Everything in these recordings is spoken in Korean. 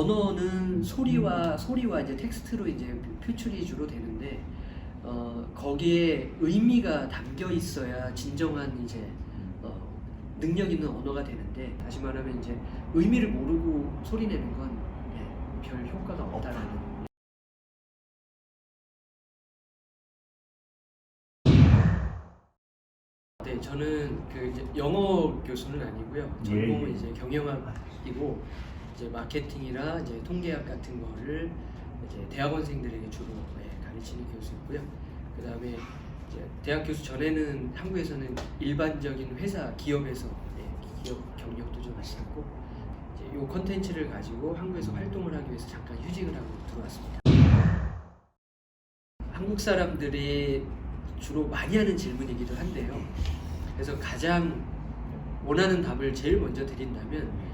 언어는 소리와 이제 텍스트로 이제 표출이 주로 되는데 거기에 의미가 담겨 있어야 진정한 이제 능력 있는 언어가 되는데, 다시 말하면 이제 의미를 모르고 소리 내는 건 별 효과가 없다라는. 네, 저는 그 이제 영어 교수는 아니고요. 전공은 이제 경영학이고 이제 마케팅이나 이제 통계학 같은 거를 이제 대학원생들에게 주로 가르치는 교수였고요. 그 다음에 이제 대학 교수 전에는 한국에서는 일반적인 회사, 기업에서 기업 경력도 좀 하셨고, 이제 요 컨텐츠를 가지고 한국에서 활동을 하기 위해서 잠깐 휴직을 하고 들어왔습니다. 한국 사람들이 주로 많이 하는 질문이기도 한데요. 그래서 가장 원하는 답을 제일 먼저 드린다면,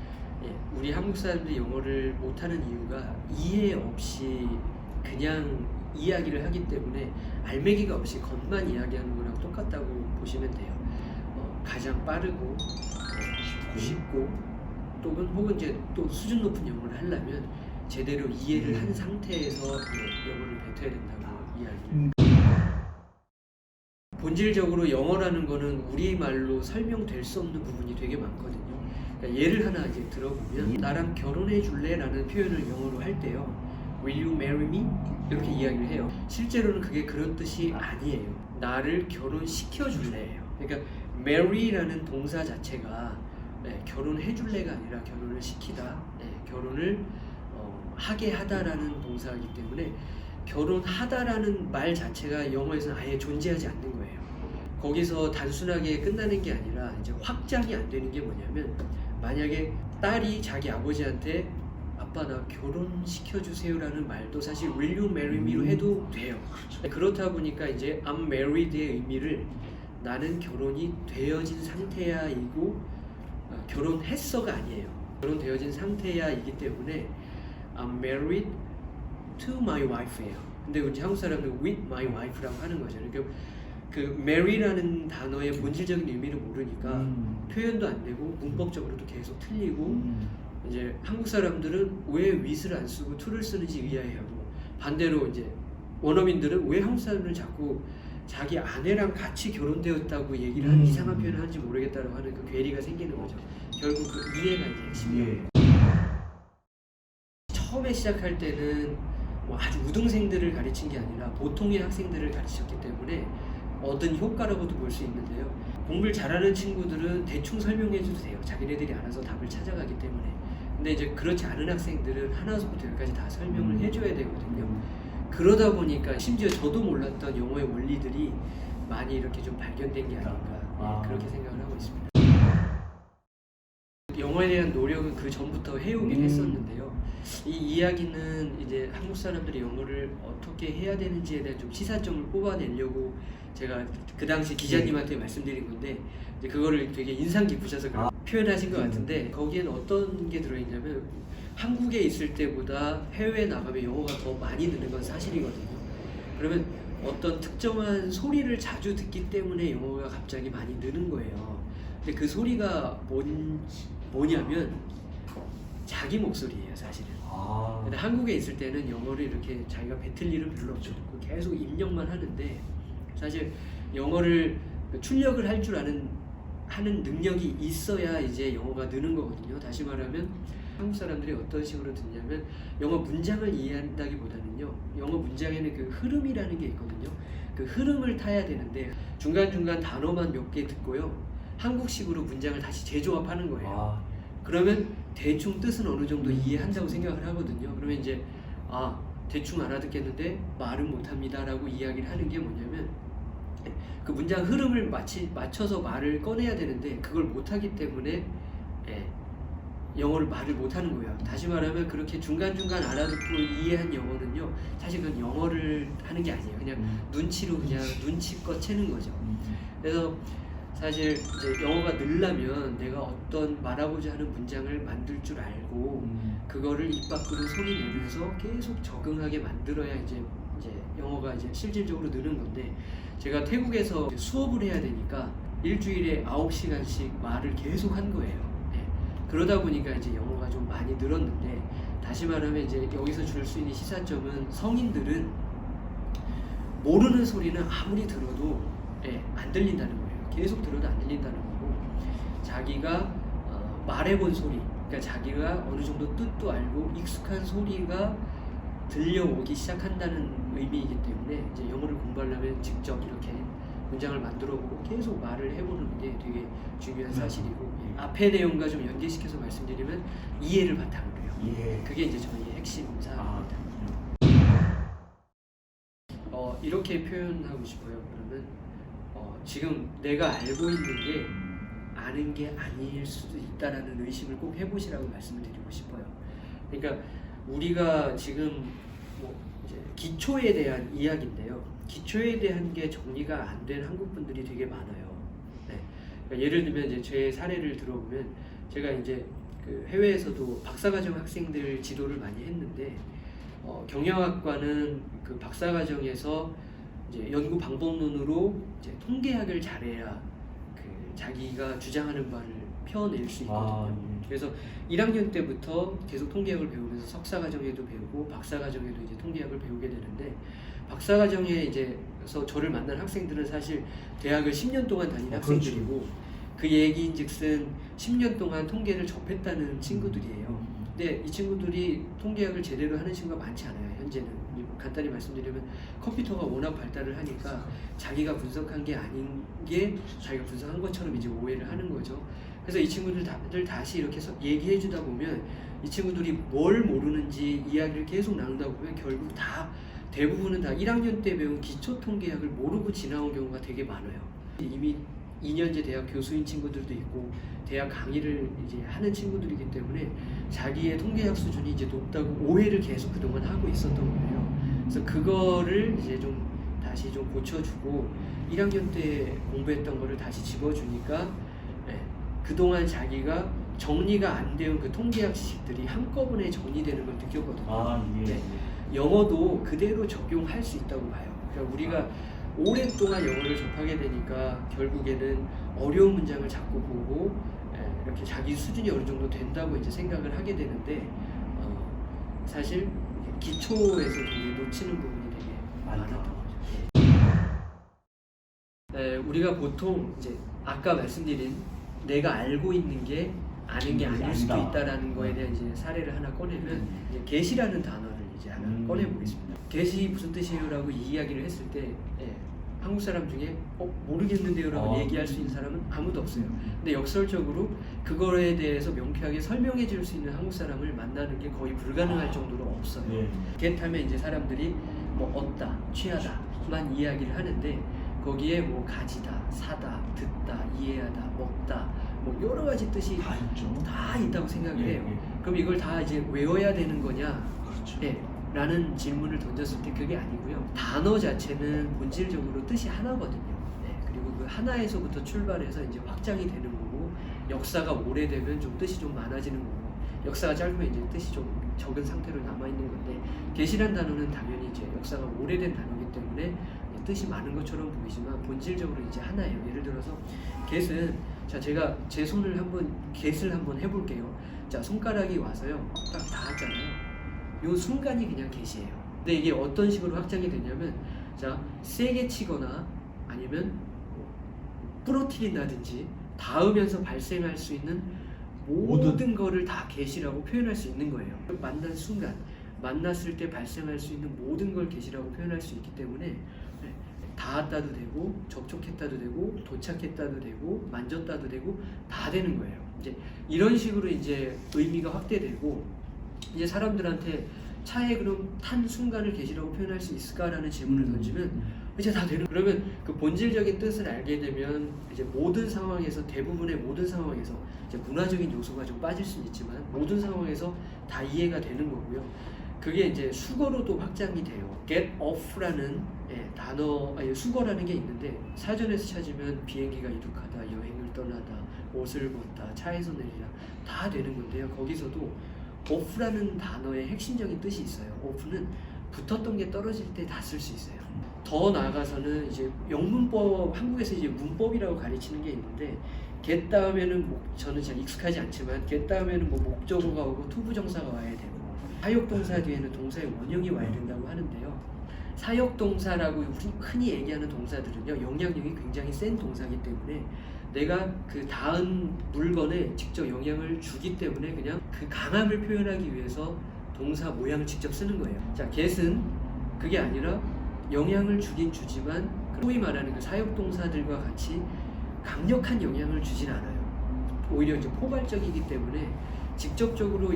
우리 한국 사람들이 영어를 못하는 이유가 이해 없이 그냥 이야기를 하기 때문에 알맹이가 없이 겉만 이야기하는 거랑 똑같다고 보시면 돼요. 가장 빠르고 쉽고 혹은 이제 또 수준 높은 영어를 하려면 제대로 이해를 한 상태에서 영어를 뱉어야 된다고 이야기를. 본질적으로 영어라는 거는 우리말로 설명될 수 없는 부분이 되게 많거든요. 그러니까 예를 하나 이제 들어보면, 나랑 결혼해 줄래? 라는 표현을 영어로 할 때요, Will you marry me? 이렇게 이야기를 해요. 실제로는 그게 그런 뜻이 아니에요. 나를 결혼시켜 줄래예요. 그러니까 marry라는 동사 자체가 결혼해 줄래가 아니라 결혼을 시키다, 결혼을 하게 하다라는 동사이기 때문에 결혼하다라는 말 자체가 영어에서는 아예 존재하지 않는 거예요. 거기서 단순하게 끝나는 게 아니라 이제 확장이 안 되는 게 뭐냐면, 만약에 딸이 자기 아버지한테 아빠 나 결혼시켜 주세요라는 말도 사실 Will you marry me로 해도 돼요. 그렇다 보니까 이제 I'm married의 의미를 나는 결혼이 되어진 상태야이고 결혼했어가 아니에요. 결혼되어진 상태야이기 때문에 I'm married to my wife예요. 근데 이제 한국 사람들은 with my wife라고 하는 거죠. 그러니까 그 marry라는 단어의 본질적인 의미를 모르니까 표현도 안 되고 문법적으로도 계속 틀리고, 이제 한국 사람들은 왜 with를 안 쓰고 to를 쓰는지 의아해하고, 반대로 이제 원어민들은 왜 한국 사람들은 자꾸 자기 아내랑 같이 결혼되었다고 얘기를 하는 이상한 표현을 하는지 모르겠다라고 하는 그 괴리가 생기는 거죠. 결국 그 이해가 이제 핵심이에요. 처음에 시작할 때는 뭐 아주 우등생들을 가르친 게 아니라 보통의 학생들을 가르쳤기 때문에 얻은 효과라고도 볼 수 있는데요. 공부를 잘하는 친구들은 대충 설명해줘도 돼요. 자기네들이 알아서 답을 찾아가기 때문에. 근데 이제 그렇지 않은 학생들은 하나부터 열까지 다 설명을 해줘야 되거든요. 그러다 보니까 심지어 저도 몰랐던 영어의 원리들이 많이 이렇게 좀 발견된 게 아닌가, 그렇게 생각을 하고 있습니다. 영어에 대한 노력은 그 전부터 해오긴 했었는데요. 이 이야기는 이제 한국 사람들이 영어를 어떻게 해야 되는지에 대한 좀 시사점을 뽑아내려고 제가 그 당시 기자님한테 말씀드린 건데, 이제 그거를 되게 인상 깊으셔서 표현하신 것 같은데, 거기에는 어떤 게 들어있냐면, 한국에 있을 때보다 해외에 나가면 영어가 더 많이 느는 건 사실이거든요. 그러면 어떤 특정한 소리를 자주 듣기 때문에 영어가 갑자기 많이 느는 거예요. 근데 그 소리가 뭐냐면 자기 목소리예요, 사실은. 근데 한국에 있을 때는 영어를 이렇게 자기가 뱉을 일은 별로 없고 계속 입력만 하는데, 사실 영어를 출력을 할 줄 하는 능력이 있어야 이제 영어가 느는 거거든요. 다시 말하면 한국 사람들이 어떤 식으로 듣냐면, 영어 문장을 이해한다기보다는요, 영어 문장에는 그 흐름이라는 게 있거든요. 그 흐름을 타야 되는데 중간중간 단어만 몇 개 듣고요, 한국식으로 문장을 다시 재조합하는 거예요. 그러면 대충 뜻은 어느 정도 이해한다고 생각을 하거든요. 그러면 이제 대충 알아듣겠는데 말은 못합니다 라고 이야기를 하는 게 뭐냐면, 그 문장 흐름을 맞춰서 말을 꺼내야 되는데 그걸 못하기 때문에 영어를 말을 못하는 거예요. 다시 말하면 그렇게 중간중간 알아듣고 이해한 영어는요, 사실 그건 영어를 하는 게 아니에요. 그냥 눈치로 그냥 눈치껏 채는 거죠. 그래서 사실 이제 영어가 늘려면 내가 어떤 말하고자 하는 문장을 만들 줄 알고 그거를 입 밖으로 소리 내면서 계속 적응하게 만들어야 이제 영어가 이제 실질적으로 느는 건데, 제가 태국에서 수업을 해야 되니까 일주일에 9시간씩 말을 계속 한 거예요. 그러다 보니까 이제 영어가 좀 많이 늘었는데, 다시 말하면 이제 여기서 줄 수 있는 시사점은 성인들은 모르는 소리는 아무리 들어도 안 들린다는 거예요. 계속 들어도 안 들린다는 거고, 자기가 말해본 소리, 그러니까 자기가 어느 정도 뜻도 알고 익숙한 소리가 들려오기 시작한다는 의미이기 때문에 이제 영어를 공부하려면 직접 이렇게 문장을 만들어보고 계속 말을 해보는 게 되게 중요한 사실이고, 앞의 내용과 좀 연계시켜서 말씀드리면 이해를 바탕으로 해요. 그게 이제 저희의 핵심 사항입니다. 이렇게 표현하고 싶어요. 그러면 지금 내가 알고 있는 게 아는 게 아닐 수도 있다라는 의심을 꼭 해보시라고 말씀을 드리고 싶어요. 그러니까 우리가 지금 뭐 이제 기초에 대한 이야기인데요. 기초에 대한 게 정리가 안 된 한국 분들이 되게 많아요. 네. 그러니까 예를 들면 이제 제 사례를 들어보면, 제가 이제 그 해외에서도 박사과정 학생들 지도를 많이 했는데, 경영학과는 그 박사과정에서 이제 연구 방법론으로 이제 통계학을 잘해야 그 자기가 주장하는 바를 펴낼 수 있거든요. 그래서 1학년 때부터 계속 통계학을 배우면서 석사과정에도 배우고 박사과정에도 이제 통계학을 배우게 되는데, 박사과정에 이제서 저를 만난 학생들은 사실 대학을 10년 동안 다닌 학생들이고, 그 얘기인즉슨 10년 동안 통계를 접했다는 친구들이에요. 근데 이 친구들이 통계학을 제대로 하는 친구가 많지 않아요. 현재는 간단히 말씀드리면 컴퓨터가 워낙 발달을 하니까 자기가 분석한 게 아닌 게 자기가 분석한 것처럼 이제 오해를 하는 거죠. 그래서 이 친구들 다시 이렇게 얘기해 주다 보면, 이 친구들이 뭘 모르는지 이야기를 계속 나누다 보면 결국 대부분은 다 1학년 때 배운 기초 통계학을 모르고 지나온 경우가 되게 많아요. 이미 2년제 대학 교수인 친구들도 있고 대학 강의를 이제 하는 친구들이기 때문에 자기의 통계학 수준이 이제 높다고 오해를 계속 그동안 하고 있었던 거예요. 그래서 그거를 이제 좀 다시 좀 고쳐주고 1학년 때 공부했던 거를 다시 집어주니까 그동안 자기가 정리가 안 되는 그 통계학 지식들이 한꺼번에 정리되는 걸 느꼈거든요. 영어도 그대로 적용할 수 있다고 봐요. 그러니까 우리가 오랫동안 영어를 접하게 되니까 결국에는 어려운 문장을 자꾸 보고 이렇게 자기 수준이 어느 정도 된다고 이제 생각을 하게 되는데, 사실 기초에서 되게 놓치는 부분이 되게 많았던 거죠. 우리가 보통 이제 아까 말씀드린 내가 알고 있는 게 아는 게 아닐 수도 있다라는 거에 대한 이제 사례를 하나 꺼내면, 이제 계시라는 단어를 이제 하나 꺼내 보겠습니다. 계시 무슨 뜻이에요라고 이야기를 했을 때 한국 사람 중에 모르겠는데요라고 얘기할 수 있는 사람은 아무도 없어요. 근데 역설적으로 그거에 대해서 명쾌하게 설명해 줄 수 있는 한국 사람을 만나는 게 거의 불가능할 정도로 없어요. 겟하면 이제 사람들이 뭐 얻다, 취하다만 이야기를 하는데, 거기에 뭐 가지다, 사다, 듣다, 이해하다, 먹다, 뭐 여러 가지 뜻이 다 있다고 생각을 해요. 그럼 이걸 다 이제 외워야 되는 거냐? 라는 질문을 던졌을 때 그게 아니고요. 단어 자체는 본질적으로 뜻이 하나거든요. 그리고 그 하나에서부터 출발해서 이제 확장이 되는 거고, 역사가 오래되면 좀 뜻이 좀 많아지는 거고, 역사가 짧으면 이제 뜻이 좀 적은 상태로 남아있는 건데, 계시란 단어는 당연히 이제 역사가 오래된 단어이기 때문에 뜻이 많은 것처럼 보이지만 본질적으로 이제 하나예요. 예를 들어서 겟은, 자 제가 제 손을 겟을 한번 해볼게요. 자 손가락이 와서요 딱 닿았잖아요. 요 순간이 그냥 겟이에요. 근데 이게 어떤 식으로 확장이 되냐면, 자 세게 치거나 아니면 부러뜨린다든지 닿으면서 발생할 수 있는 모든 거를 다 겟이라고 표현할 수 있는 거예요. 만난 순간, 만났을 때 발생할 수 있는 모든 걸 겟이라고 표현할 수 있기 때문에 닿았다도 되고, 접촉했다도 되고, 도착했다도 되고, 만졌다도 되고, 다 되는 거예요. 이제 이런 식으로 이제 의미가 확대되고, 이제 사람들한테 차에 그럼 탄 순간을 겟이라고 표현할 수 있을까라는 질문을 던지면 이제 다 되는. 그러면 그 본질적인 뜻을 알게 되면 이제 모든 상황에서, 대부분의 모든 상황에서 이제 문화적인 요소가 좀 빠질 수는 있지만 모든 상황에서 다 이해가 되는 거고요. 그게 이제 수거로도 확장이 돼요. get off라는 단어, 수거라는 게 있는데, 사전에서 찾으면 비행기가 이륙하다, 여행을 떠나다, 옷을 벗다, 차에서 내리다 다 되는 건데요. 거기서도 off라는 단어의 핵심적인 뜻이 있어요. off는 붙었던 게 떨어질 때 다 쓸 수 있어요. 더 나아가서는 이제 영문법, 한국에서 이제 문법이라고 가르치는 게 있는데, get 다음에는 저는 잘 익숙하지 않지만 get 다음에는 뭐 목적어가 오고 투부정사가 와야 되고, 사역동사 뒤에는 동사의 원형이 와야 된다고 하는데요. 사역동사라고 흔히 얘기하는 동사들은요, 영향력이 굉장히 센 동사이기 때문에 내가 그 닿은 물건에 직접 영향을 주기 때문에 그냥 그 강함을 표현하기 위해서 동사 모양을 직접 쓰는 거예요. 자, get은 그게 아니라 영향을 주긴 주지만 소위 말하는 그 사역동사들과 같이 강력한 영향을 주진 않아요. 오히려 이제 포괄적이기 때문에 직접적으로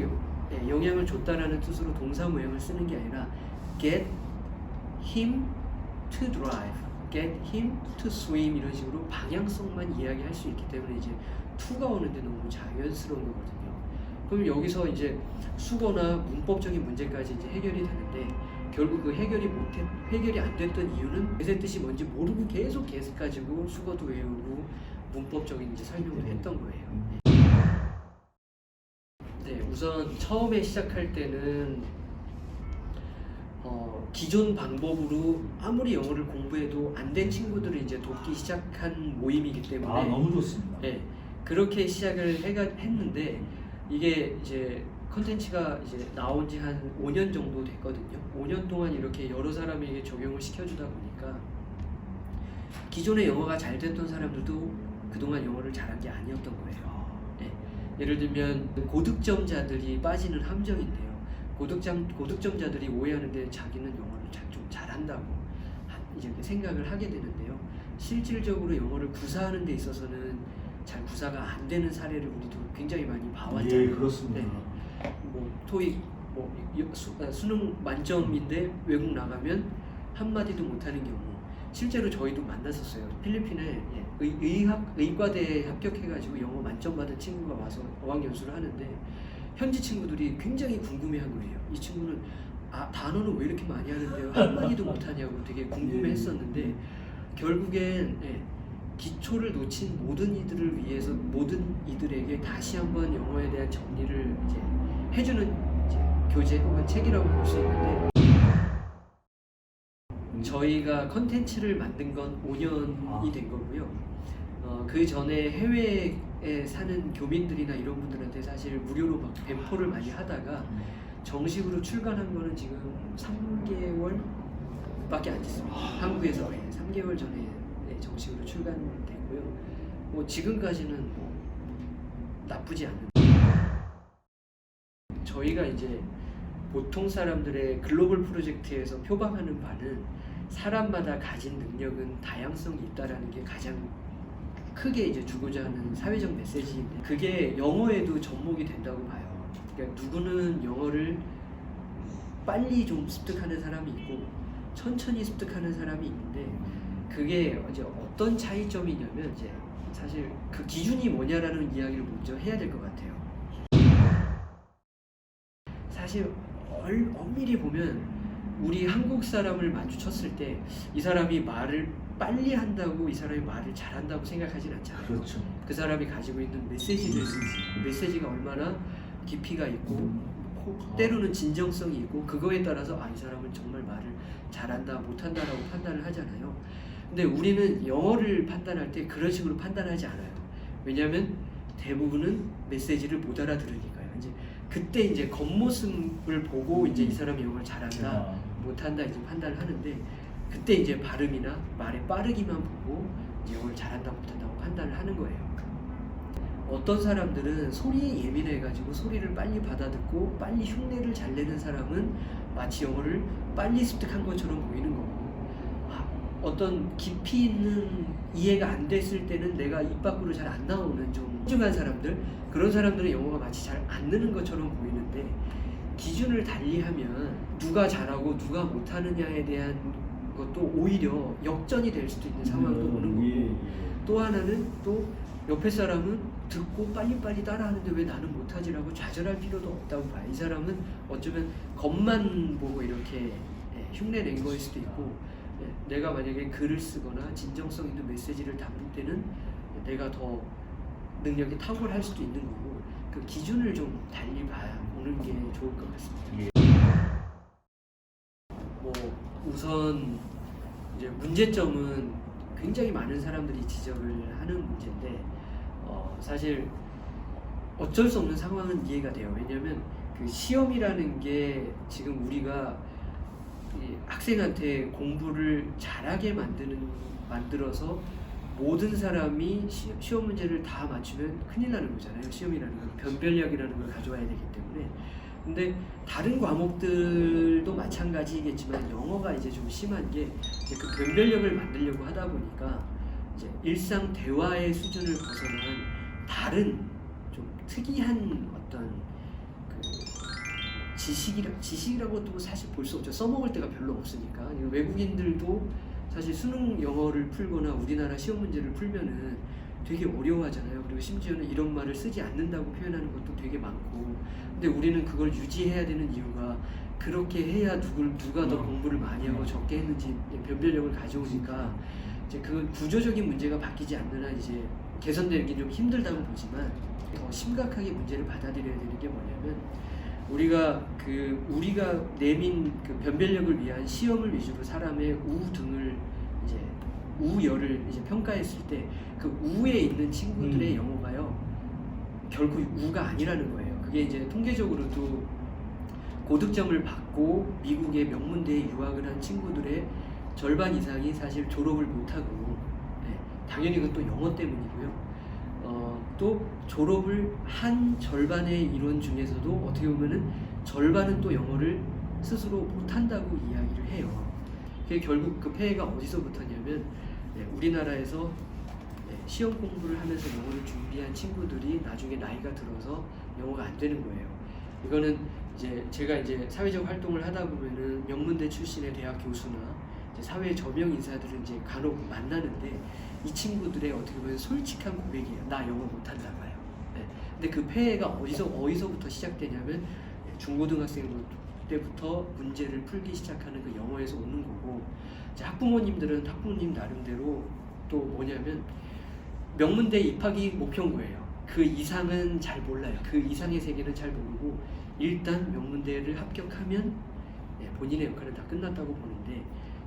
영향을 줬다라는 뜻으로 동사 모양을 쓰는 게 아니라 get him to drive, get him to swim 이런 식으로 방향성만 이야기할 수 있기 때문에 이제 to가 오는데 너무 자연스러운 거거든요. 그럼 여기서 이제 수거나 문법적인 문제까지 이제 해결이 되는데 결국 그 해결이 안 됐던 이유는 get의 뜻이 뭔지 모르고 계속 get 가지고 수거도 외우고 문법적인 이제 설명을 했던 거예요. 네, 우선 처음에 시작할 때는 기존 방법으로 아무리 영어를 공부해도 안 된 친구들을 이제 돕기 시작한 모임이기 때문에 너무 좋습니다. 네, 그렇게 시작을 했는데 이게 이제 컨텐츠가 이제 나온 지 한 5년 정도 됐거든요. 5년 동안 이렇게 여러 사람에게 적용을 시켜주다 보니까 기존에 영어가 잘 됐던 사람들도 그동안 영어를 잘한 게 아니었던 거예요. 네, 예를 들면 고득점자들이 빠지는 함정인데요. 고득점자들이 오해하는데 자기는 영어를 좀 잘한다고 이제 생각을 하게 되는데요. 실질적으로 영어를 구사하는 데 있어서는 잘 구사가 안 되는 사례를 우리도 굉장히 많이 봐왔잖아요. 예, 그렇습니다. 네. 뭐 토익 수능 만점인데 외국 나가면 한마디도 못하는 경우 실제로 저희도 만났었어요. 필리핀에 의과대에 합격해가지고 영어 만점 받은 친구가 와서 어학연수를 하는데 현지 친구들이 굉장히 궁금해한 거예요. 이 친구는 단어는 왜 이렇게 많이 하는데요? 한마디도 못하냐고 되게 궁금해했었는데 결국엔 기초를 놓친 모든 이들을 위해서 모든 이들에게 다시 한번 영어에 대한 정리를 이제 해주는 이제 교재 혹은 책이라고 볼 수 있는데 저희가 컨텐츠를 만든 건 5년이 된 거고요. 그 전에 해외에 사는 교민들이나 이런 분들한테 사실 무료로 막 배포를 많이 하다가 정식으로 출간한 거는 지금 3개월밖에 안 됐습니다. 한국에서 3개월 전에 정식으로 출간됐고요. 뭐 지금까지는 뭐 나쁘지 않은. 저희가 이제 보통 사람들의 글로벌 프로젝트에서 표방하는 바는 사람마다 가진 능력은 다양성이 있다라는 게 가장 크게 이제 주고자 하는 사회적 메시지인데 그게 영어에도 접목이 된다고 봐요. 그러니까 누구는 영어를 빨리 좀 습득하는 사람이 있고 천천히 습득하는 사람이 있는데 그게 이제 어떤 차이점이냐면 이제 사실 그 기준이 뭐냐라는 이야기를 먼저 해야 될 것 같아요. 사실 엄밀히 보면 우리 한국 사람을 마주쳤을 때 이 사람이 말을 빨리 한다고 이 사람이 말을 잘한다고 생각하진 않잖아요. 그렇죠. 그 사람이 가지고 있는 메시지가 얼마나 깊이가 있고 때로는 진정성이 있고 그거에 따라서 이 사람은 정말 말을 잘한다 못한다라고 판단을 하잖아요. 근데 우리는 영어를 판단할 때 그런 식으로 판단하지 않아요. 왜냐하면 대부분은 메시지를 못 알아들으니까요. 이제 그때 이제 겉모습을 보고 이제 이 사람이 영어를 잘한다 못한다 이제 판단을 하는데 그때 이제 발음이나 말의 빠르기만 보고 이제 영어를 잘한다 못한다고 판단을 하는 거예요. 어떤 사람들은 소리에 예민해가지고 소리를 빨리 받아듣고 빨리 흉내를 잘 내는 사람은 마치 영어를 빨리 습득한 것처럼 보이는 거고 어떤 깊이 있는 이해가 안 됐을 때는 내가 입 밖으로 잘 안 나오는 좀 훌륭한 사람들 그런 사람들은 영어가 마치 잘 안 느는 것처럼 보이는데 기준을 달리하면 누가 잘하고 누가 못하느냐에 대한 것도 오히려 역전이 될 수도 있는 상황도 오는 거고 또 하나는 또 옆에 사람은 듣고 빨리빨리 따라하는데 왜 나는 못하지라고 좌절할 필요도 없다고 봐요. 이 사람은 어쩌면 겉만 보고 이렇게 흉내 낸 거일 수도 있고 내가 만약에 글을 쓰거나 진정성 있는 메시지를 담을 때는 내가 더 능력이 탁월할 수도 있는 거고 그 기준을 좀 달리 보는 게 좋을 것 같습니다. 뭐 우선 이제 문제점은 굉장히 많은 사람들이 지적을 하는 문제인데 사실 어쩔 수 없는 상황은 이해가 돼요. 왜냐하면 그 그 시험이라는 게 지금 우리가 이 학생한테 공부를 잘하게 만들어서 모든 사람이 시험 문제를 다 맞추면 큰일 나는 거잖아요. 시험이라는 건 변별력이라는 걸 가져와야 되기 때문에. 근데 다른 과목들도 마찬가지겠지만 영어가 이제 좀 심한 게 이제 그 변별력을 만들려고 하다 보니까 이제 일상 대화의 수준을 벗어난 다른 좀 특이한 어떤 그 지식이라고도 사실 볼 수 없죠. 써먹을 데가 별로 없으니까. 외국인들도 사실 수능 영어를 풀거나 우리나라 시험 문제를 풀면은 되게 어려워하잖아요. 그리고 심지어는 이런 말을 쓰지 않는다고 표현하는 것도 되게 많고. 근데 우리는 그걸 유지해야 되는 이유가 그렇게 해야 누가 더 공부를 많이 하고 적게 했는지 변별력을 가져오니까 이제 그 구조적인 문제가 바뀌지 않는 한 이제 개선되기 좀 힘들다고 보지만 더 심각하게 문제를 받아들여야 되는 게 뭐냐면 우리가 내민 그 변별력을 위한 시험을 위주로 사람의 등을 이제 우열을 이제 평가했을 때 그 우에 있는 친구들의 영어가요 결코 우가 아니라는 거예요. 그게 이제 통계적으로도 고득점을 받고 미국의 명문대에 유학을 한 친구들의 절반 이상이 사실 졸업을 못하고 당연히 그건 또 영어 때문이고요. 또 졸업을 한 절반의 인원 중에서도 어떻게 보면은 절반은 또 영어를 스스로 못한다고 이야기를 해요. 그게 결국 그 폐해가 어디서부터냐면 우리나라에서 시험 공부를 하면서 영어를 준비한 친구들이 나중에 나이가 들어서 영어가 안 되는 거예요. 이거는 이제 제가 이제 사회적 활동을 하다 보면은 명문대 출신의 대학 교수나 이제 사회 저명 인사들은 이제 간혹 만나는데 이 친구들의 어떻게 보면 솔직한 고백이에요. 나 영어 못한다고 해요. 근데 그 폐해가 어디서부터 시작되냐면 중고등학생 때부터 문제를 풀기 시작하는 그 영어에서 오는 거고, 이제 학부모님들은 학부모님 나름대로 또 뭐냐면 명문대 입학이 목표인 거예요. 그 이상은 잘 몰라요. 그 이상의 세계는 잘 모르고 일단 명문대를 합격하면 본인의 역할은 다 끝났다고 보는데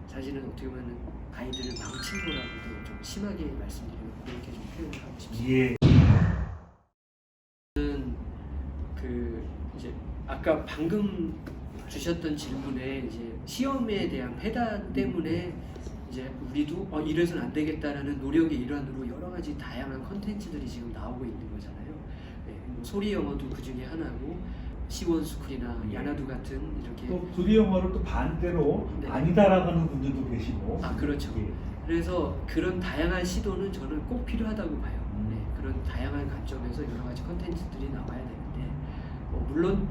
사실은 어떻게 보면 아이들을 망친 거라고도 좀 심하게 말씀드리고 그렇게 좀 표현을 하고 싶습니다. 예. 그 이제 아까 방금 주셨던 질문에 이제 시험에 대한 패단 때문에 이제 우리도 이래서는 안 되겠다라는 노력의 일환으로 여러 가지 다양한 컨텐츠들이 지금 나오고 있는 거잖아요. 뭐 소리 영어도 그 중에 하나고 시원스쿨이나 야나두 같은 이렇게 또 소리 영어를 또 반대로 아니다라고 하는 분들도 계시고. 그렇죠. 예. 그래서 그런 다양한 시도는 저는 꼭 필요하다고 봐요. 그런 다양한 관점에서 여러 가지 컨텐츠들이 나와야 되는데 물론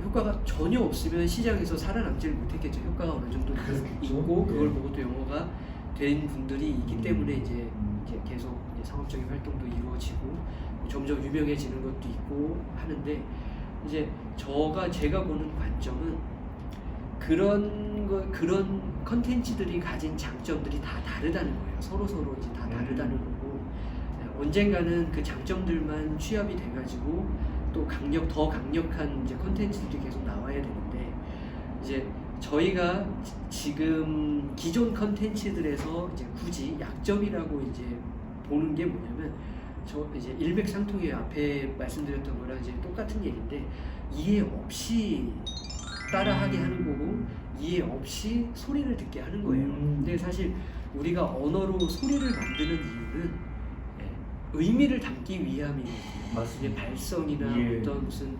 효과가 전혀 없으면 시장에서 살아남지를 못했겠죠. 효과가 어느 정도 있고 그걸 보고 또 영어가 된 분들이 있기 때문에 이제 계속 이제 상업적인 활동도 이루어지고 점점 유명해지는 것도 있고 하는데 이제 제가 보는 관점은 그런 컨텐츠들이 가진 장점들이 다 다르다는 거예요. 서로 이제 다 다르다는 거고 언젠가는 그 장점들만 취합이 돼가지고 또 더 강력한 이제 컨텐츠들이 계속 나와야 되는데 이제 저희가 지금 기존 컨텐츠들에서 이제 굳이 약점이라고 이제 보는 게 뭐냐면 이제 일맥상통해요. 앞에 말씀드렸던 거랑 이제 똑같은 얘기인데 이해 없이 따라하게 하는 거고 이해 없이 소리를 듣게 하는 거예요. 근데 사실 우리가 언어로 소리를 만드는 이유는 의미를 담기 위함이거든요. 맞습니다. 발성이나 어떤 무슨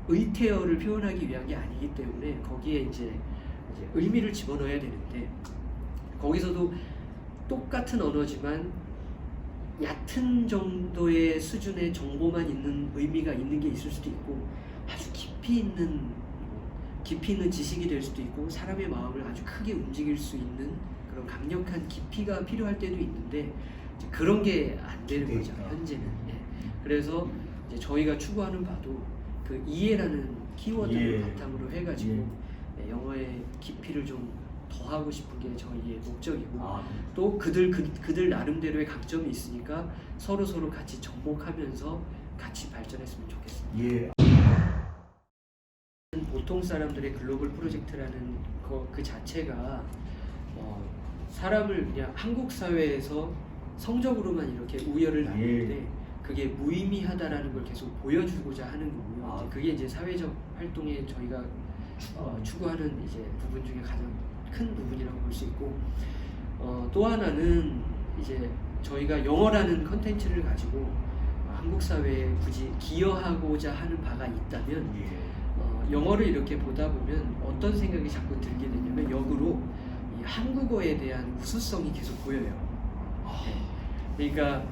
의태어를 표현하기 위한 게 아니기 때문에 거기에 이제 의미를 집어넣어야 되는데 거기서도 똑같은 언어지만 얕은 정도의 수준의 정보만 있는 의미가 있는 게 있을 수도 있고 아주 깊이 있는 지식이 될 수도 있고 사람의 마음을 아주 크게 움직일 수 있는 그런 강력한 깊이가 필요할 때도 있는데 그런 게 안 되는 거죠, 현재는. 그래서 이제 저희가 추구하는 바도 그 이해라는 키워드를 바탕으로 해가지고 영어의 깊이를 좀 더하고 싶은 게 저희의 목적이고 또 그들 나름대로의 강점이 있으니까 서로 같이 접목하면서 같이 발전했으면 좋겠습니다. 보통 사람들의 글로벌 프로젝트라는 그 자체가 사람을 그냥 한국 사회에서 성적으로만 이렇게 우열을 나누는데 그게 무의미하다라는 걸 계속 보여주고자 하는 거고요. 아. 이제 그게 이제 사회적 활동에 저희가 추구하는 이제 부분 중에 가장 큰 부분이라고 볼 수 있고, 또 하나는 이제 저희가 영어라는 컨텐츠를 가지고 한국 사회에 굳이 기여하고자 하는 바가 있다면 영어를 이렇게 보다 보면 어떤 생각이 자꾸 들게 되냐면 역으로 이 한국어에 대한 우수성이 계속 보여요. 네. 그러니까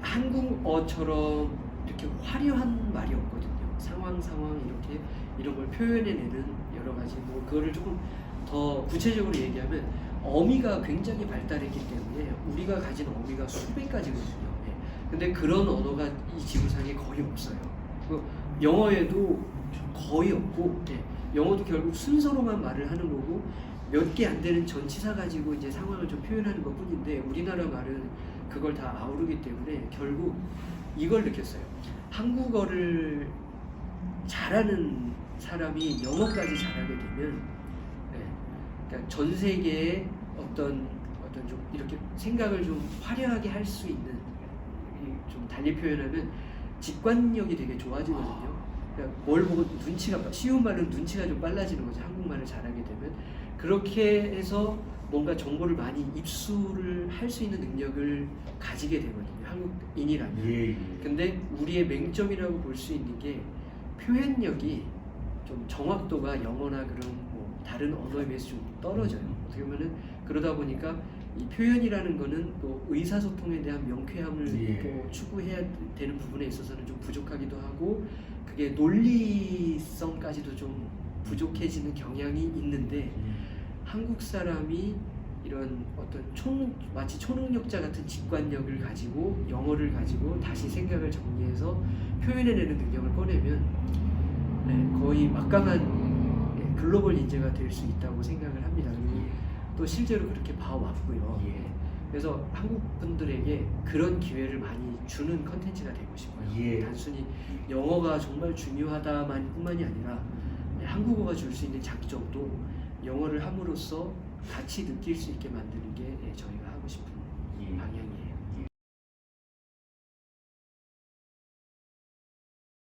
한국어처럼 이렇게 화려한 말이 없거든요. 상황 이렇게 이런 걸 표현해내는 여러 가지 뭐 그거를 조금 더 구체적으로 얘기하면 어미가 굉장히 발달했기 때문에 우리가 가진 어미가 수백 가지거든요. 네. 근데 그런 언어가 이 지구상에 거의 없어요. 영어에도 거의 없고, 네. 영어도 결국 순서로만 말을 하는 거고 몇 개 안 되는 전치사 가지고 이제 상황을 좀 표현하는 것 뿐인데 우리나라 말은 그걸 다 아우르기 때문에 결국 이걸 느꼈어요. 한국어를 잘하는 사람이 영어까지 잘하게 되면, 네. 그러니까 전 세계에 어떤 좀 이렇게 생각을 좀 화려하게 할 수 있는, 좀 달리 표현하면 직관력이 되게 좋아지거든요. 그러니까 뭘 보고 쉬운 말은 눈치가 좀 빨라지는 거죠. 한국말을 잘하게 되면. 그렇게 해서 뭔가 정보를 많이 입수를 할 수 있는 능력을 가지게 되거든요. 한국인이라면. 근데 우리의 맹점이라고 볼 수 있는 게 표현력이 좀 정확도가 영어나 그런 뭐 다른 언어에 비해서 좀 떨어져요. 어떻게 보면은 그러다 보니까 이 표현이라는 거는 또 의사소통에 대한 명쾌함을 또 추구해야 되는 부분에 있어서는 좀 부족하기도 하고, 그게 논리성까지도 좀 부족해지는 경향이 있는데 한국 사람이 이런 어떤 마치 초능력자 같은 직관력을 가지고 영어를 가지고 다시 생각을 정리해서 표현해내는 능력을 꺼내면, 네, 거의 막강한, 네, 글로벌 인재가 될 수 있다고 생각을 합니다. 그리고 또 실제로 그렇게 봐왔고요. 네. 그래서 한국 분들에게 그런 기회를 많이 주는 컨텐츠가 되고 싶어요. 단순히 영어가 정말 중요하다만 뿐만이 아니라 한국어가 줄 수 있는 장점도 영어를 함으로써 같이 느낄 수 있게 만드는 게 저희가 하고 싶은 방향이에요.